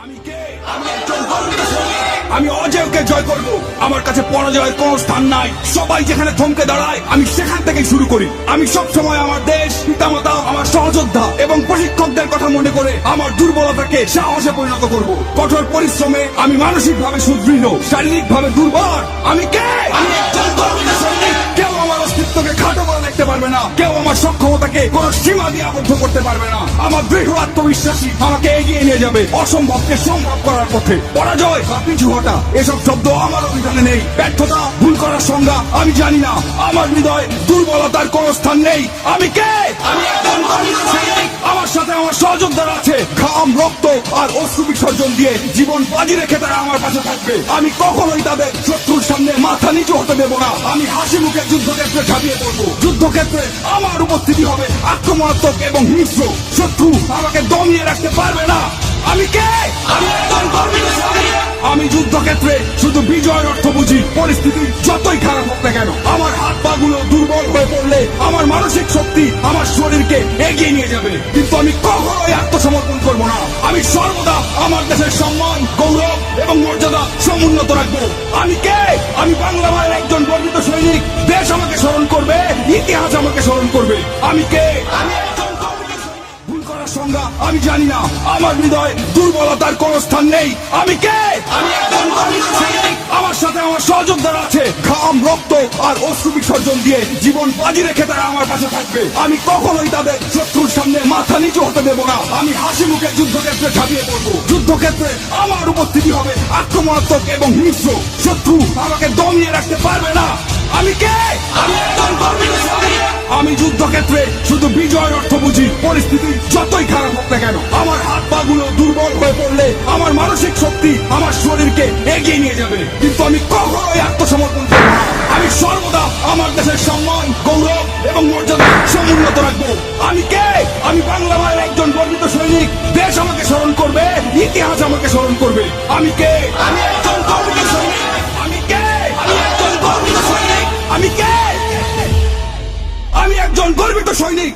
আমি কে? আমি একজন গর্বিত সৈনিক। আমি অজয়কে জয় করব। আমার কাছে পরাজয়ের কোনো স্থান নাই। সবাই যেখানে থমকে দাঁড়ায় আমি সেখান থেকেই শুরু করি। আমি সব সময় আমার দেশ, পিতামাতা, আমার সহযোদ্ধা এবং প্রশিক্ষকদের কথা মনে করে আমার দুর্বলতাকে সাহসে পরিণত করব। কঠোর পরিশ্রমে আমি মানসিকভাবে সুদৃঢ়, শারীরিকভাবে দুর্বল। আমি কে? আমি একজন গর্বিত সৈনিক। কেউ আমার অস্তিত্বকে খাটো করে দেখতে পারবে না। কেউ আমার সক্ষমতাকে কোনো সীমা দিয়ে আবদ্ধ করতে পারবে না। আমার দৃঢ় আত্মবিশ্বাসী আমাকে এগিয়ে নিয়ে যাবে অসম্ভবকে সম্ভব করার পথে। পরাজয় বা পিছু হটা এসব শব্দ আমার অভিধানে নেই। ব্যর্থতা, ভুল করার সংজ্ঞা আমি জানি না। আমার হৃদয় দুর্বলতার কোনো স্থান নেই। আমি কে? আমি একজন গর্বিত সৈনিক। আমার সাথে আমার সহযোদ্ধারা আছে। ঘাম, রক্ত আর অশ্রু বিসর্জন দিয়ে জীবন বাজি রেখে তারা আমার পাশে থাকবে। আমি কখনোই তাদের শত্রুর সামনে মাথা নিচু হতে দেব না। আমি হাসি মুখে যুদ্ধক্ষেত্রে ঝাঁপিয়ে পড়বো। যুদ্ধক্ষেত্রে আমার উপস্থিতি হবে আক্রমণাত্মক এবং হিংস্র। শত্রু আমাকে দমিয়ে রাখতে পারবে না। আমি কে? আমি একজন গর্বিত সৈনিক। আমি যুদ্ধক্ষেত্রে শুধু বিজয়ের অর্থ বুঝি। পরিস্থিতি যতই খারাপ হোক না কেন, আমার হাত পা গুলো দুর্বল হয়ে পড়লে আমার মানসিক শক্তি আমার শরীরকে এগিয়ে নিয়ে যাবে। কিন্তু আমি কখনোই আত্মসমর্পণ করব না। আমি সর্বদা আমার দেশের সম্মান, গৌরব এবং মর্যাদা সমুন্নত রাখবো। আমি কে? আমি বাংলা মায়ের একজন গর্বিত সৈনিক। দেশ আমাকে স্মরণ করবে, ইতিহাস আমাকে স্মরণ করবে। আমি কে? আমি একজন গর্বিত সৈনিক। ভুল করার সংজ্ঞা আমি জানি না। আমার হৃদয় দুর্বলতার কোনো স্থান নেই। আমি কে? আমি একজন গর্বিত সৈনিক। আমার সাথে আমার সহযোদ্ধারা আছে। ঘাম, রক্ত আর অশ্রু বিসর্জন দিয়ে জীবন বাজি রেখে তারা আমার পাশে থাকবে। আমি কখনোই তাদের শত্রুর সামনে মাথা নিচু হতে দেব না। আমি হাসি মুখে যুদ্ধক্ষেত্রে ঝাঁপিয়ে পড়বো। যুদ্ধক্ষেত্রে আমার উপস্থিতি হবে আক্রমণাত্মক এবং হিংস্র। শত্রু আমাকে দমিয়ে রাখতে পারবে না। আমি কে? আমি একজন গর্বিত সৈনিক। আমি যুদ্ধক্ষেত্রে শুধু বিজয়ের অর্থ বুঝি। পরিস্থিতি যতই খারাপ হোক না কেন, আমার হাত পা গুলো দুর্বল হয়ে পড়লে আমার মানসিক শক্তি আমার শরীরকে এগিয়ে নিয়ে যাবে। কিন্তু আমি কখনোই আত্মসমর্পণ করব না। আমি সর্বদা আমার দেশের সম্মান, গৌরব এবং মর্যাদা সমুন্নত রাখবো। আমি কে? আমি বাংলা মায়ের একজন গর্বিত সৈনিক। দেশ আমাকে স্মরণ করবে, ইতিহাস আমাকে স্মরণ করবে। আমি কে? আমি একজন গর্বিত সৈনিক। আমি কে? আমি একজন গর্বিত সৈনিক। আমি কে? আমি একজন গর্বিত সৈনিক।